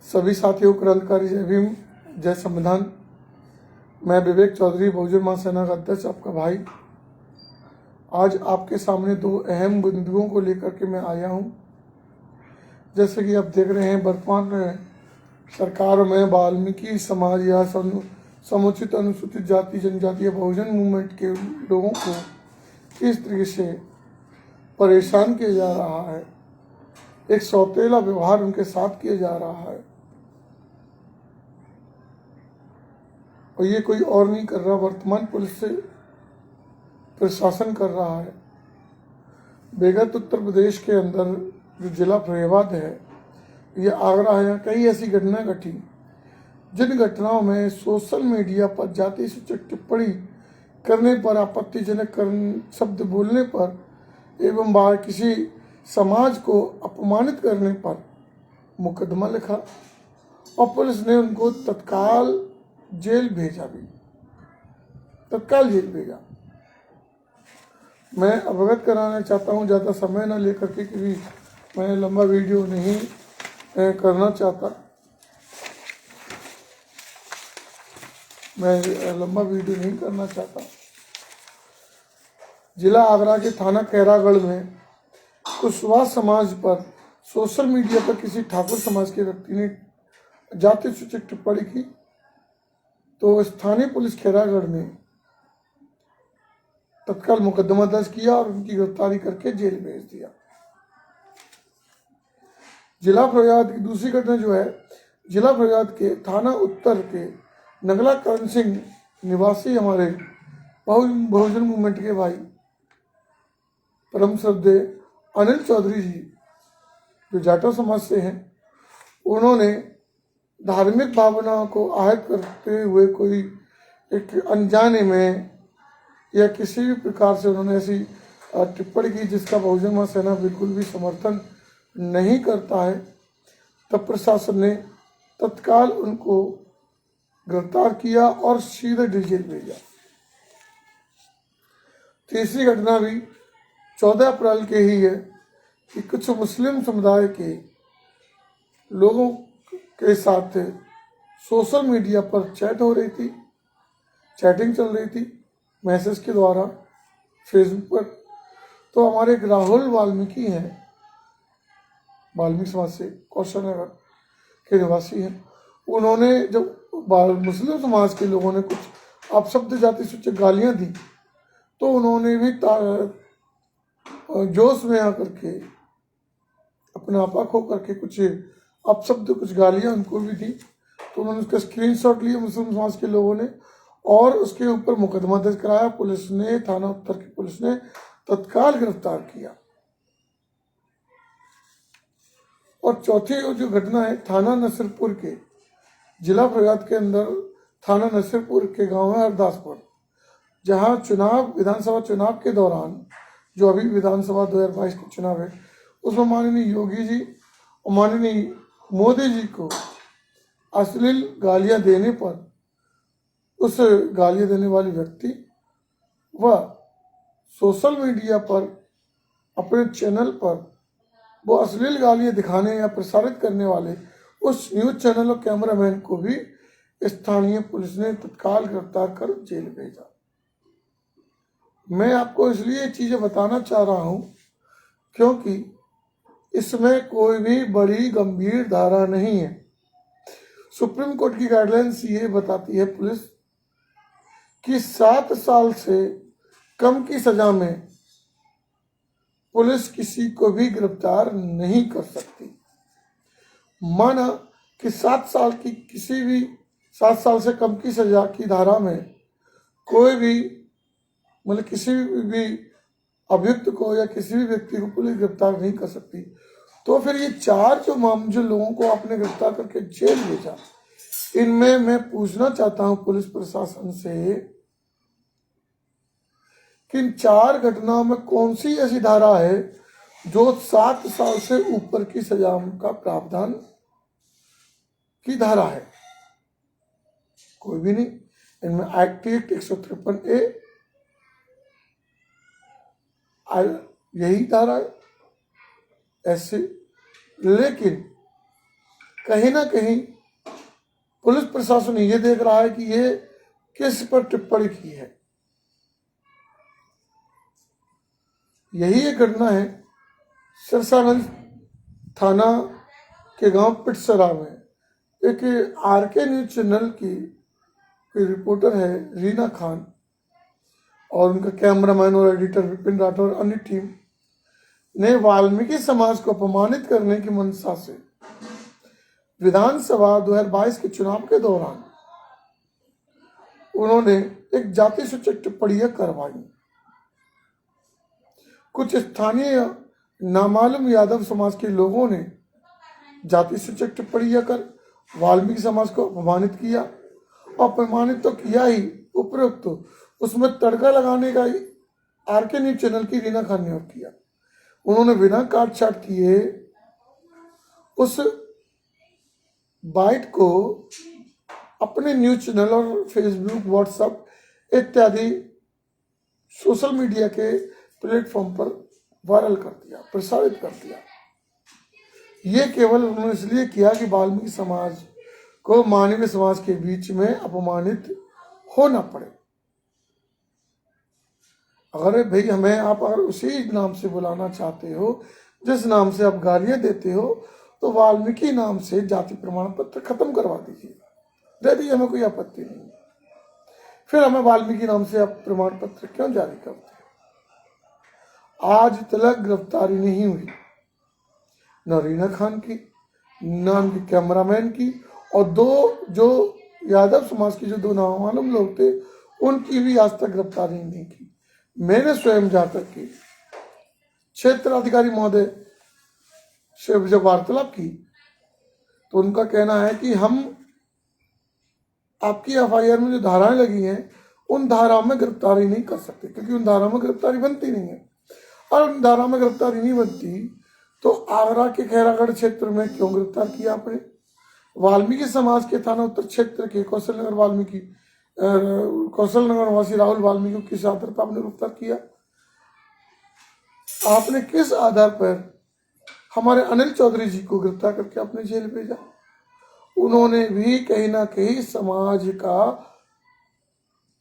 सभी साथियों क्रांतिकारी जय भीम, जय संविधान। मैं विवेक चौधरी, बहुजन महासेना का अध्यक्ष, आपका भाई, आज आपके सामने दो अहम बिंदुओं को लेकर के मैं आया हूं। जैसे कि आप देख रहे हैं, वर्तमान सरकार में वाल्मीकि समाज या समुचित अनुसूचित जाति जनजाति या बहुजन मूवमेंट के लोगों को किस तरीके से परेशान किया जा रहा है, एक सौतेला व्यवहार उनके साथ किया जा रहा है। और ये कोई और नहीं कर रहा, वर्तमान पुलिस से प्रशासन कर रहा है। बेगत उत्तर प्रदेश के अंदर जो जिला फरीदाबाद है, ये आगरा है, कई ऐसी घटना घटी जिन घटनाओं में सोशल मीडिया पर जाति सूचक टिप्पणी करने पर, आपत्तिजनक शब्द बोलने पर एवं किसी समाज को अपमानित करने पर मुकदमा लिखा और पुलिस ने उनको तत्काल जेल भेजा भी, तत्काल जेल भेजा। मैं अवगत कराना चाहता हूं, ज़्यादा समय न लेकर के, क्योंकि मैं लंबा वीडियो नहीं करना चाहता। जिला आगरा के थाना खैरागढ़ में कुशवाहा समाज पर सोशल मीडिया पर किसी ठाकुर समाज के व्यक्ति ने जाति सूचक टिप्पणी की, तो स्थानीय पुलिस खैरागढ़ ने तत्काल मुकदमा दर्ज किया और उनकी गिरफ्तारी करके जेल भेज दिया। जिला फरीदाबाद की दूसरी घटना जो है, जिला फरीदाबाद के थाना उत्तर के नगला करण सिंह निवासी हमारे बहुजन मूवमेंट के भाई परम श्रद्धेय अनिल चौधरी जी, जो जाटव समाज से हैं, उन्होंने धार्मिक भावनाओं को आहत करते हुए कोई एक अनजाने में या किसी भी प्रकार से उन्होंने ऐसी टिप्पणी की जिसका बहुजन महासेना बिल्कुल भी समर्थन नहीं करता है। तब प्रशासन ने तत्काल उनको गिरफ्तार किया और सीधे जेल भेजा। तीसरी घटना भी 14 अप्रैल के ही है कि कुछ मुस्लिम समुदाय के लोगों के साथ सोशल मीडिया पर चैट हो रही थी, चैटिंग चल रही थी मैसेज के द्वारा फेसबुक पर। तो हमारे एक राहुल वाल्मीकि हैं, वाल्मीकि समाज से कौशल नगर के निवासी हैं, उन्होंने जब मुस्लिम समाज के लोगों ने कुछ अपशब्द जाति सूचक गालियां दी, तो उन्होंने भी जोश में आकर के अपना आपा खो करके कुछ अपशब्द, कुछ गालियां उनको भी दी। तो उन्होंने उसका स्क्रीनशॉट लिया मुस्लिम समाज के लोगों ने और उसके ऊपर मुकदमा दर्ज कराया। पुलिस ने, थाना उत्तर की पुलिस ने तत्काल गिरफ्तार किया। और चौथी जो घटना है, थाना नसीरपुर के जिला फरीदाबाद के अंदर थाना नसीरपुर के गांव है हरदासपुर, जहां विधानसभा चुनाव के दौरान, जो अभी विधानसभा 2022 के चुनाव है, उसमें माननीय योगी जी और माननीय मोदी जी को अश्लील गालियां देने पर उस गालियां देने वाले व्यक्ति व सोशल मीडिया पर अपने चैनल पर वो अश्लील गालियां दिखाने या प्रसारित करने वाले उस न्यूज चैनल और कैमरामैन को भी स्थानीय पुलिस ने तत्काल गिरफ्तार कर जेल भेजा। मैं आपको इसलिए ये चीजें बताना चाह रहा हूं क्योंकि इसमें कोई भी बड़ी गंभीर धारा नहीं है। सुप्रीम कोर्ट की गाइडलाइंस ये बताती है पुलिस कि 7 साल से कम की सजा में पुलिस किसी को भी गिरफ्तार नहीं कर सकती। माना कि 7 साल से कम की सजा की धारा में कोई भी किसी भी अभियुक्त को या किसी भी व्यक्ति को पुलिस गिरफ्तार नहीं कर सकती, तो फिर ये 4 जो लोगों को आपने गिरफ्तार करके जेल भेजा, इनमें मैं पूछना चाहता हूं पुलिस प्रशासन से कि इन 4 घटनाओं में कौन सी ऐसी धारा है जो 7 साल से ऊपर की सजा का प्रावधान की धारा है? कोई भी नहीं। इनमें एक्ट 153A यही धारा है ऐसे। लेकिन कहीं ना कहीं पुलिस प्रशासन ये देख रहा है कि ये किस पर टिप्पणी की है। यही एक घटना है सिरसागंज थाना के गांव पिटसरा में। एक आरके न्यूज चैनल की रिपोर्टर है रीना खान और उनका कैमरामैन और एडिटर विपिन राठौर और अन्य टीम ने वाल्मीकि समाज को अपमानित करने की मंशा से विधानसभा 2022 के चुनाव के दौरान उन्होंने एक जाति सूचक टिप्पणियां करवाई। कुछ स्थानीय नामालूम यादव समाज के लोगों ने जाति सूचक टिप्पणियां कर वाल्मीकि समाज को अपमानित किया। अपमानित तो किया ही, उपरोक्त तो उसमें तड़का लगाने का आरके न्यूज चैनल की रीना खान ने किया। उन्होंने बिना काट छाट किए उस बाइट को अपने न्यूज चैनल और फेसबुक, व्हाट्सएप इत्यादि सोशल मीडिया के प्लेटफॉर्म पर वायरल कर दिया, प्रसारित कर दिया। ये केवल उन्होंने इसलिए किया कि वाल्मीकि समाज को मानवीय समाज के बीच में अपमानित होना पड़े। अगर भाई हमें आप अगर उसी नाम से बुलाना चाहते हो जिस नाम से आप गालियां देते हो, तो वाल्मीकि नाम से जाति प्रमाण पत्र खत्म करवा दीजिए, दे दीजिए, हमें कोई आपत्ति नहीं। फिर हमें वाल्मीकि नाम से आप प्रमाण पत्र क्यों जारी करते हैं? आज तक गिरफ्तारी नहीं हुई न रीना खान की, न उनके कैमरामैन की, और दो जो यादव समाज के जो 2 नामालूम लोग थे उनकी भी आज तक गिरफ्तारी नहीं की। मैंने स्वयं जाकर के क्षेत्र अधिकारी महोदय से जब वार्तालाप की तो उनका कहना है कि हम आपकी एफआईआर में जो धाराएं लगी हैं उन धाराओं में गिरफ्तारी नहीं कर सकते, क्योंकि उन धाराओं में गिरफ्तारी बनती नहीं है। और उन धाराओं में गिरफ्तारी नहीं बनती तो आगरा के खैरागढ़ क्षेत्र में क्यों गिरफ्तार किया आपने? वाल्मीकि समाज के थाना उत्तर क्षेत्र के कौशल नगर वासी राहुल वाल्मीकि को किस आधार पर आपने गिरफ्तार किया? आपने किस आधार पर हमारे अनिल चौधरी जी को गिरफ्तार करके आपने जेल भेजा? उन्होंने भी कहीं ना कहीं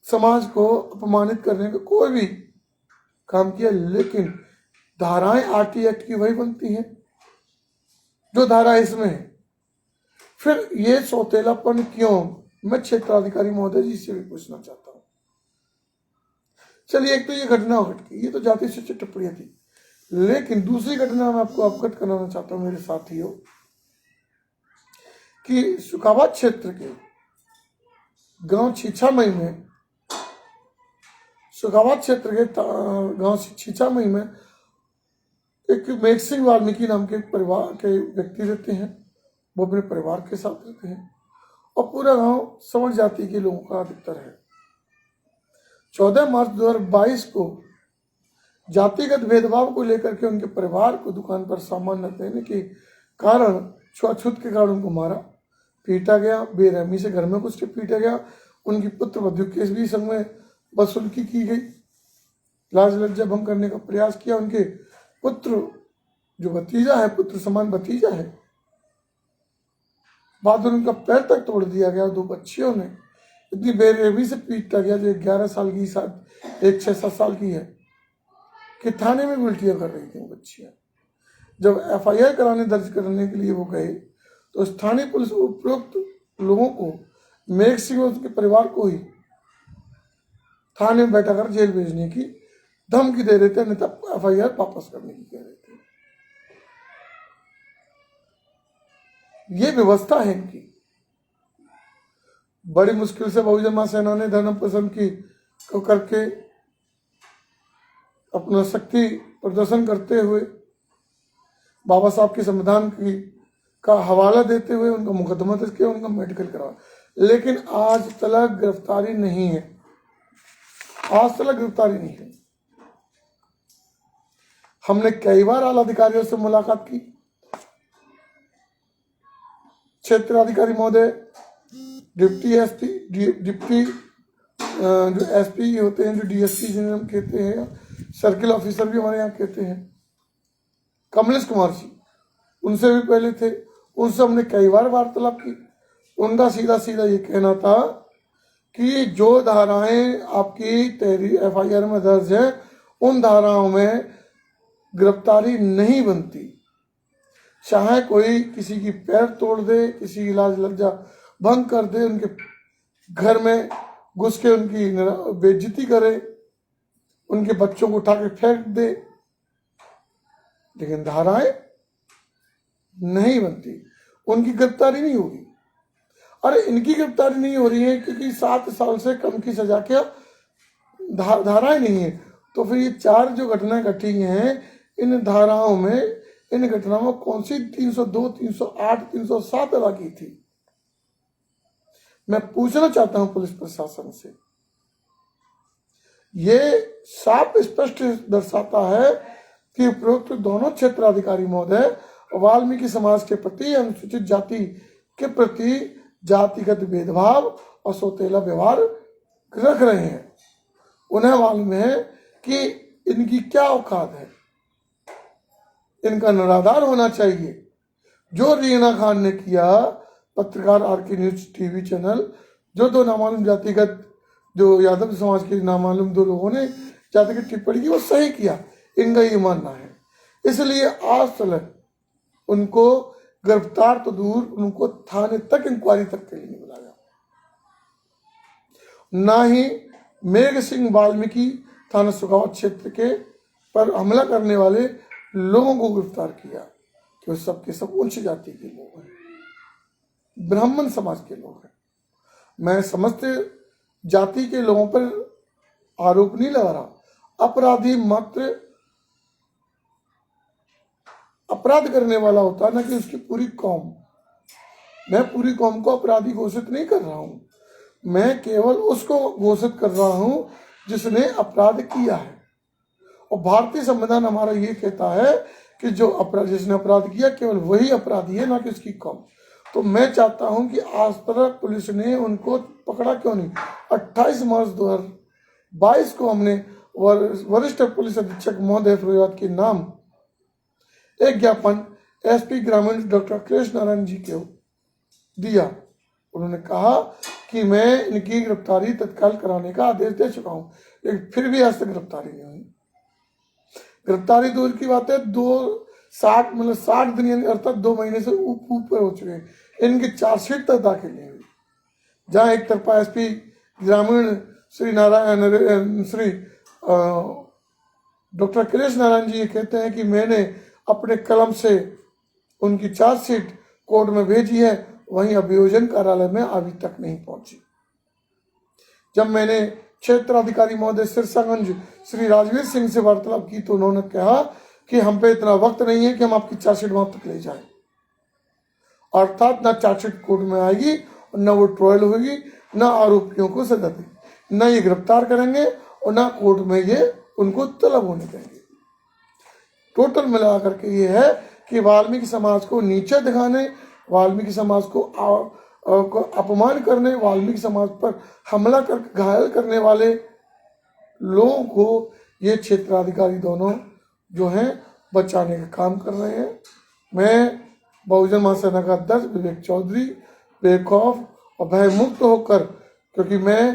समाज को अपमानित करने का कोई भी काम किया, लेकिन धाराएं आरटी एक्ट की वही बनती हैं जो धारा इसमें है। फिर ये सौतेलापन क्यों? मैं क्षेत्राधिकारी महोदय जी से भी पूछना चाहता हूं। चलिए, एक तो ये घटना घट गई, ये तो जाति सूचक टिप्पणियां थी, लेकिन दूसरी घटना मैं आपको अवगत कराना चाहता हूं मेरे साथियों कि सुखाबाद क्षेत्र के गांव छीछामई में, सुखाबाद क्षेत्र के गांव छीछामई में एक मेघ सिंह वाल्मीकि नाम के परिवार के व्यक्ति रहते हैं। वो अपने परिवार के साथ रहते हैं और पूरा गांव समर जाति के लोगों का अधिकतर है। 14 मार्च 2022 को जातिगत भेदभाव को लेकर के उनके परिवार को दुकान पर सामान न देने के कारण, छुआछूत के कारण उनको मारा, पीटा गया, बेरहमी से घर में कुछ पीटा गया। उनकी पुत्र वधू केस भी संग में वसूली की गई, लाज लज्जा भंग करने का प्रयास किया। उनके पुत्र जो भतीजा है, पुत्र समान भतीजा है, बाद में उनका पैर तक तोड़ दिया गया। 2 बच्चियों ने इतनी बेरहमी से पीटा गया, जो 11 साल की, साथ एक 6-7 साल की है, कि थाने में उल्टियां कर रही थी वो बच्चियां। जब एफआईआर दर्ज करने के लिए वो गए तो स्थानीय पुलिस उपरोक्त लोगों को, मेघ सिंह और उसके परिवार को ही थाने में बैठाकर जेल भेजने की धमकी दे रहे थे, अन्यथा एफआईआर वापस करने की कह रहे थे। ये व्यवस्था है इनकी। बड़ी मुश्किल से बहुजन महासेना ने धर्म पसंद की को करके अपना शक्ति प्रदर्शन करते हुए बाबा साहब के संविधान की का हवाला देते हुए उनका मुकदमा दर्ज किया, उनका मेडिकल करवा, लेकिन आज तक गिरफ्तारी नहीं है। आज तक गिरफ्तारी नहीं है। हमने कई बार आला अधिकारियों से मुलाकात की। क्षेत्र अधिकारी महोदय, डिप्टी एसपी, डिप्टी जो एसपी होते हैं, जो डीएसपी जिन्हें हम कहते हैं, सर्किल ऑफिसर भी हमारे यहाँ कहते हैं, कमलेश कुमार जी, उनसे भी पहले थे, उनसे हमने कई बार वार्तालाप की। उनका सीधा सीधा ये कहना था कि जो धाराएं आपकी FIR में दर्ज है उन धाराओं में गिरफ्तारी नहीं बनती। चाहे कोई किसी की पैर तोड़ दे, किसी की लाज लज्जा भंग कर दे, उनके घर में घुस के उनकी बेइज्जती करे, उनके बच्चों को उठा के फेंक दे, लेकिन धाराएं नहीं बनती, उनकी गिरफ्तारी नहीं होगी। अरे इनकी गिरफ्तारी नहीं हो रही है क्योंकि 7 साल से कम की सजा के धाराएं नहीं है। तो फिर ये 4 जो घटनाएं घटी हैं, इन धाराओं में, इन घटनाओं में कौन सी 302, 308, 307 लगी थी? मैं पूछना चाहता हूं पुलिस प्रशासन से। ये साफ स्पष्ट दर्शाता है कि उपरोक्त दोनों क्षेत्राधिकारी महोदय वाल्मीकि समाज के प्रति, अनुसूचित जाति के प्रति जातिगत भेदभाव और सौतेला व्यवहार रख रहे हैं। उन्हें मालूम है कि इनकी क्या औकात है, इनका निराधार होना चाहिए। जो रीना खान ने किया, पत्रकार RK न्यूज टीवी चैनल, जो 2 नामालूम जातिगत, जो यादव समाज के नामालूम 2 लोगों ने जातिगत टिप्पणी की, वो सही किया, इनका ये मानना है। इसलिए आज तक उनको गिरफ्तार तो दूर, उनको थाने तक इंक्वायरी तक के लिए नहीं बुलाया। ना ही मेघ सिंह वाल्मीकि थाना सुगाव क्षेत्र के पर हमला करने वाले लोगों को गिरफ्तार किया कि वो सबके सब उच्च जाति के लोग हैं, ब्राह्मण समाज के लोग हैं। मैं समस्त जाति के लोगों पर आरोप नहीं लगा रहा, अपराधी मात्र अपराध करने वाला होता है, ना कि उसकी पूरी कौम। मैं पूरी कौम को अपराधी घोषित नहीं कर रहा हूं, मैं केवल उसको घोषित कर रहा हूं जिसने अपराध किया है। और भारतीय संविधान हमारा ये कहता है कि जिसने अपराध किया केवल वही अपराधी है, ना कि उसकी कौम। तो मैं चाहता हूं कि आज तक पुलिस ने उनको पकड़ा क्यों नहीं। 28 मार्च 2022 को हमने वरिष्ठ पुलिस अधीक्षक महोदय फिरोजाबाद के नाम एक ज्ञापन SP ग्रामीण डॉक्टर अखिलेश नारायण जी को दिया। उन्होंने कहा कि मैं इनकी गिरफ्तारी तत्काल कराने का आदेश दे चुका हूं, लेकिन फिर भी आज तक गिरफ्तारी नहीं हुई। गिरफ्तारी दूर की बात है, 60 दिन अर्थात 2 महीने से ऊपर हो चुके हैं, इनकी चार्जशीट तक दाखिल नहीं हुई। जहां एक तरफा SP ग्रामीण श्री डॉक्टर अखिलेश नारायण जी ये कहते हैं कि मैंने अपने कलम से उनकी चार्जशीट कोर्ट में भेजी है, वहीं अभियोजन कार्यालय में अभी तक नहीं पहुंची। जब मैंने क्षेत्राधिकारी महोदय सिरसागंज श्री राजवीर सिंह से वार्तालाप की तो उन्होंने कहा कि हम पे इतना वक्त नहीं है कि हम आपकी चार्जशीट वहां तक ले जाएं। अर्थात ना चार्जशीट कोर्ट में आएगी और न वो ट्रायल होगी, ना आरोपियों को सजा देगी, न ये गिरफ्तार करेंगे और ना कोर्ट में ये उनको तलब होने देंगे। टोटल मिला करके ये है कि वाल्मीकि समाज को नीचे दिखाने, वाल्मीकि समाज को अपमान करने, वाल्मीकि समाज पर हमला कर घायल करने वाले लोगों को ये क्षेत्राधिकारी दोनों जो हैं बचाने का काम कर रहे हैं। मैं बहुजन महासेना का अध्यक्ष विवेक चौधरी बेखौफ और भय मुक्त होकर, क्योंकि मैं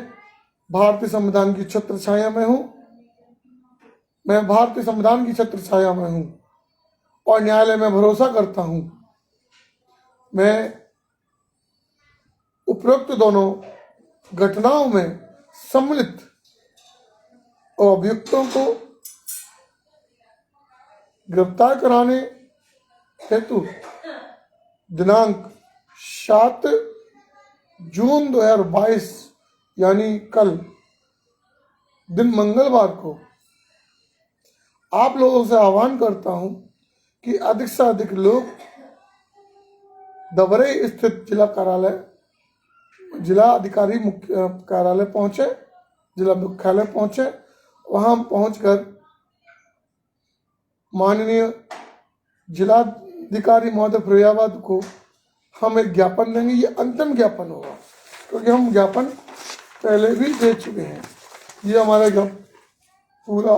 भारतीय संविधान की छत्र छाया में हूं, मैं भारतीय संविधान की छत्र छाया में हूं और न्यायालय में भरोसा करता हूं। मैं उपरोक्त दोनों घटनाओं में सम्मिलित और अभियुक्तों को गिरफ्तार कराने हेतु दिनांक 7 जून 2022 यानी कल दिन मंगलवार को आप लोगों से आह्वान करता हूं कि अधिक से अधिक लोग दबरई स्थित जिला अधिकारी मुख्य कार्यालय पहुंचे, जिला मुख्यालय पहुंचे। वहां पहुंचकर माननीय जिलाधिकारी महोदय फिरोजाबाद को हम एक ज्ञापन देंगे। ये अंतिम ज्ञापन होगा, क्योंकि हम ज्ञापन पहले भी दे चुके हैं। ये हमारा पूरा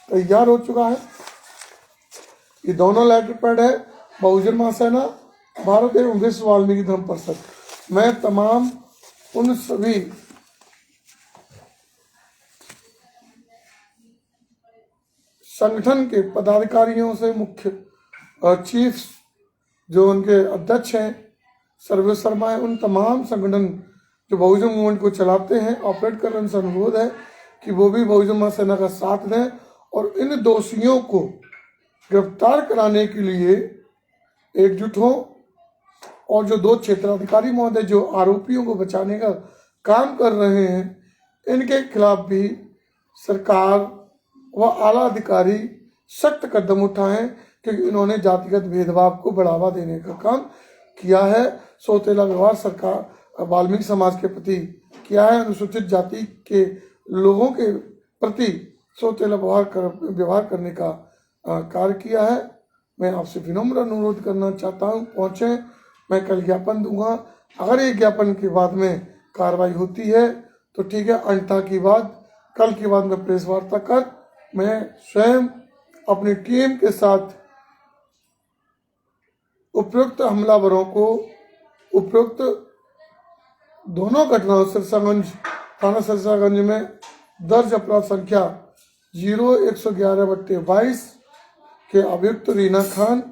तैयार हो चुका है। ये दोनों लेटर पैड है बहुजन महासेना भारत एवं विश्व वाल्मीकि धर्म परिषद, मैं तमाम उन सभी संगठन के पदाधिकारियों से, मुख्य चीफ जो उनके अध्यक्ष हैं, सर्वे शर्मा है, उन तमाम संगठन जो बहुजन मूवमेंट को चलाते हैं, ऑपरेट कर रहे हैं, उनसे अनुरोध है कि वो भी बहुजन महासेना का साथ दें और इन दोषियों को गिरफ्तार कराने के लिए एकजुट हों और जो 2 क्षेत्राधिकारी महोदय जो आरोपियों को बचाने का काम कर रहे हैं, इनके खिलाफ भी सरकार व आला अधिकारी सख्त कदम उठाएं, क्योंकि इन्होंने जातिगत भेदभाव को बढ़ावा देने का काम किया है। सौतेला व्यवहार सरकार वाल्मीकि समाज के प्रति किया है, अनुसूचित जाति के लोगों के प्रति सौतेला व्यवहार करने का कार्य किया है। मैं आपसे विनम्र अनुरोध करना चाहता हूं, पहुंचे, मैं कल ज्ञापन दूंगा। अगर ये ज्ञापन के बाद में कार्रवाई होती है तो ठीक है, अन्यथा की बात कल के बाद में प्रेस वार्ता कर मैं स्वयं अपनी टीम के साथ उपयुक्त हमलावरों को उपयुक्त दोनों घटनाओं सिरसागंज थाना सिरसागंज में दर्ज अपराध संख्या 0111/22 के अभियुक्त रीना खान,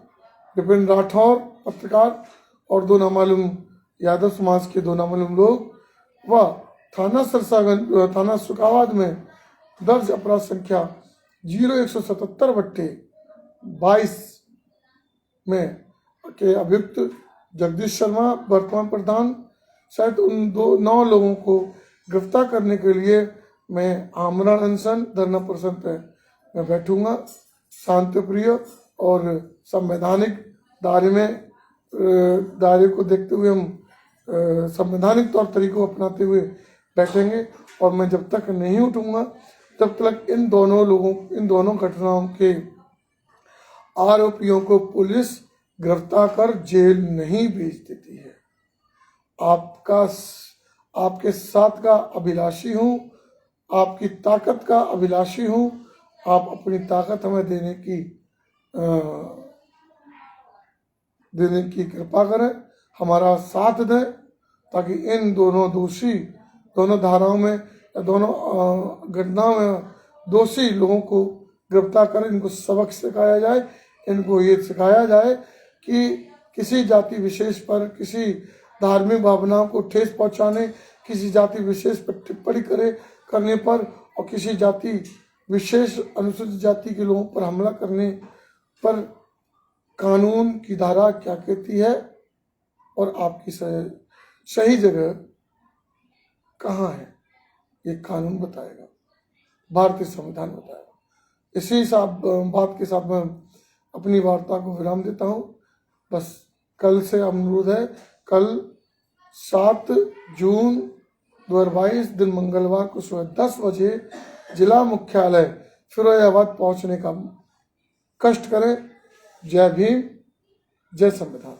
विपिन राठौर पत्रकार और 2 नामालूम यादव समाज के 2 नामालूम लोग व थाना सिरसागंज थाना सुखाबाद में दर्ज अपराध संख्या 0177/22 में के अभियुक्त जगदीश शर्मा वर्तमान प्रधान सहित उन 9 लोगों को गिरफ्तार करने के लिए मैं आमरण अनशन धरना प्रदर्शन पे मैं बैठूंगा। शांतिप्रिय और संवैधानिक दायरे को देखते हुए हम संवैधानिक तौर तरीकों अपनाते हुए बैठेंगे और मैं जब तक नहीं उठूंगा तब तक इन दोनों घटनाओं के आरोपियों को पुलिस गिरफ्तार कर जेल नहीं भेज देती है। आपके साथ का अभिलाषी हूँ, आपकी ताकत का अभिलाषी हूँ। आप अपनी ताकत हमें देने की कृपा करें, हमारा साथ दें, ताकि इन दोनों धाराओं में, दोनों घटनाओं में दोषी लोगों को गिरफ्तार कर इनको सबक सिखाया जाए। इनको ये सिखाया जाए कि किसी जाति विशेष पर, किसी धार्मिक भावनाओं को ठेस पहुंचाने, किसी जाति विशेष पर टिप्पणी करने पर और किसी जाति विशेष अनुसूचित जाति के लोगों पर हमला करने पर कानून की धारा क्या कहती है और आपकी सही जगह कहाँ है, ये कानून बताएगा, भारतीय संविधान बताएगा। इसी बात के साथ मैं अपनी वार्ता को विराम देता हूँ। बस कल से अनुरोध है, कल 7 जून 2022 दिन मंगलवार को सुबह 10 बजे जिला मुख्यालय फिरोजाबाद पहुंचने का कष्ट करें। जय भीम, जय संविधान।